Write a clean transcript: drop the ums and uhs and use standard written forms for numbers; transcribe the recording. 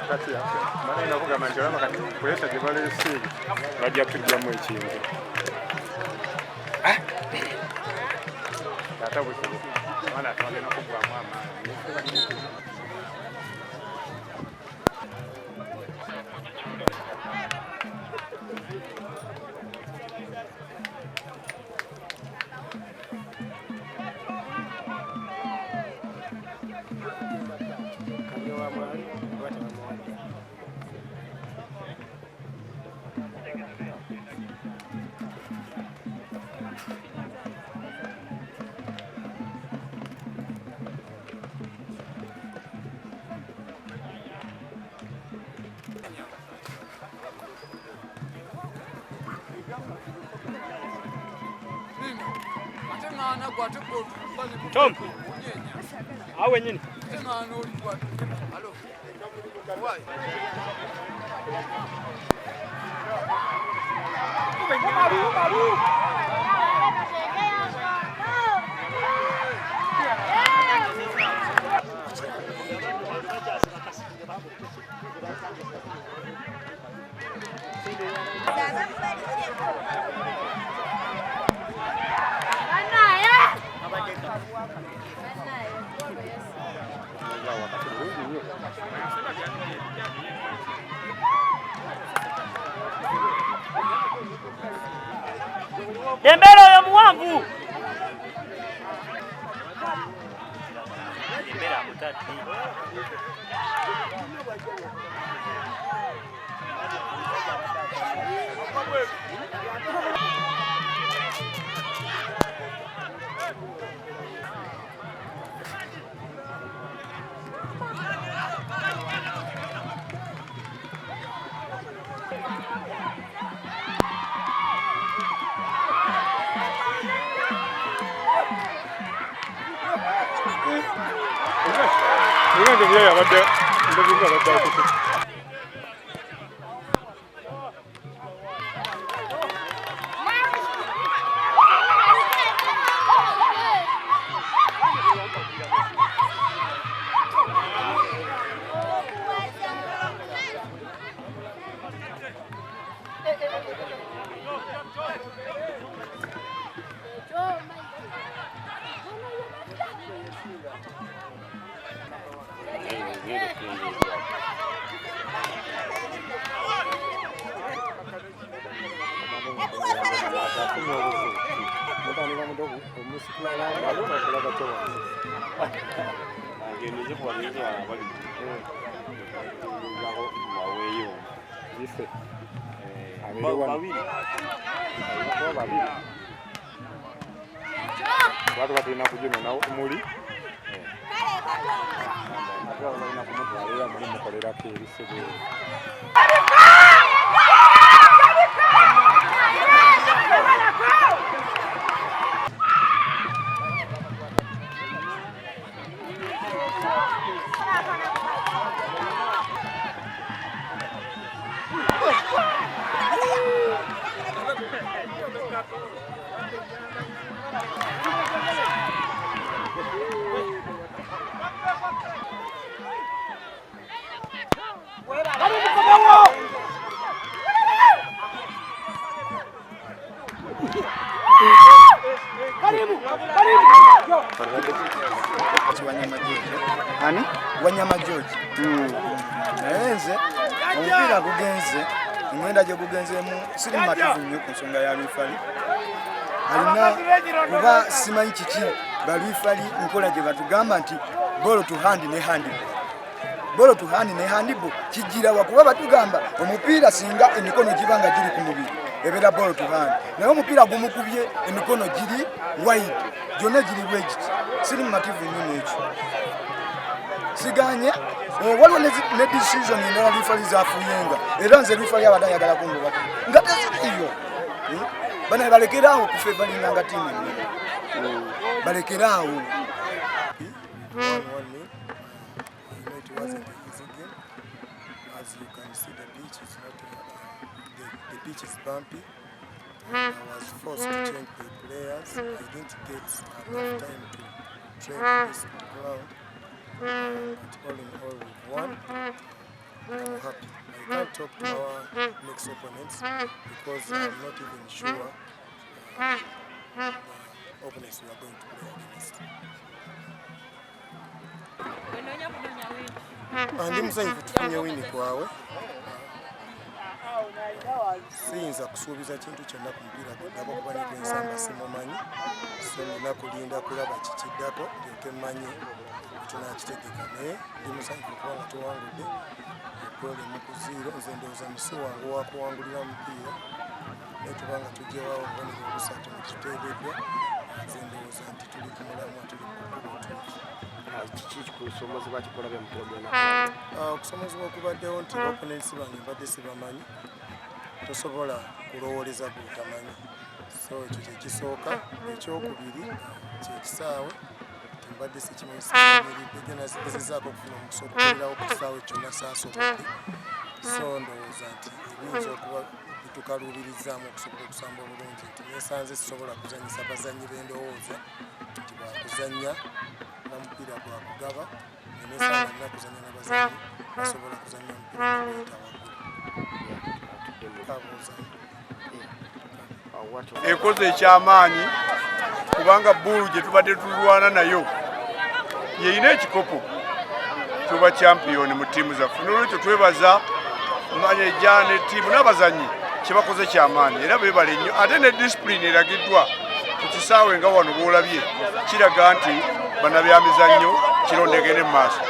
kati ya maana inakuwa manjano kati kuleta jibale siri bajja kujjamu ekintu tata buso maana twagenda kugwa mama Tom, awe nyini? Dembele ya muwanvu. Dembele amutati. Watu watuna kujuna na umuli ate balina kumutwalira muli mukolerako ebisebe Wanyama George. Naenze omupiira gugenze mwenda gye gugenzemu siri mativu nnyo ku nsonga ya lwifali alina kuba simanyi kiki balwifali nkola gye batugamba nti ball to hand ne handball kijira wakuba batugamba omupiira singa emikono gibanga giri ku mubiri ebera ball to hand naye omupiira gumukubye emikono giri wide gyonna giri bwegiti siri mativu nnyo n'ekyo siganye waliwo ne decision endala lwifali zafuyenga era nze lwifali abadde ayagala kungobako nga teziriyo bana balekerawo kufevalinga nga tiimu balekerawo. The pitch is bumpy. I was forced to change the players. I didn't get enough time to train this ground. But all in all, we've won. I'm happy. I can't talk to our next opponents because I'm not even sure the opponents we are going to play against. Ndi musanyufu tufunye wini kwawe. Siyinza kusuubiza kintu kyonna ku mupiira gwaddako kuba nidde ensamba simumanyi, so nina kulinda kulaba kikiddako ndyoke mmanye tunaakitegeka, naye ndi musanyufu kuba nga tuwangudde egoolo 1-0. Nze ndowooza musi wange wakuwangulira omupiira naye tuba nga tugyewawo obubonero obusatu mu kiteebeddwa, nze ndowooza nti tuli ku mulamwa, tuli ku kkubo otuuki. Kiki kusomozebwa kikolabya omupiira gwonna? Okusomozebwa kubaddewo nti opponents bange mbadde sibamanyi, tosobola kulowooleza gw'otamanyi, so ekyo kyekisooka. Ekyokubiri kyekisaawe, mbadde sikimanyi simanyiridde, gye nazigezezaako okufuna omukisa okukolerawo ku kisaawe kyonna saasobodde, so ndowooza nti ebiyinza okuba bitukaluubirizzaamu okusobola okusamba obulungi nti nesanze sisobola kuzannyisa bazannyi b'endowooza nti bakuzannya n'omupiira gwakugaba, nesanga nina kuzannya n'abazannyi basobola kuzannya omupiira guyita waggulu. Ekoze ekyamaanyi kubanga buulu gye tubadde tulwana nayo yeyina ekikopo, tuba champiyoni mu ttiimu zaffe. N'olwekyo twebaza maneja ne ttiimu n'abazannyi kye bakoze kyamaanyi era beebale nnyo, ate ne disipulini eragiddwa ku kisaawe nga wano bw'olabye kiraga nti bannabyamizannyo kirondegere mu maaso.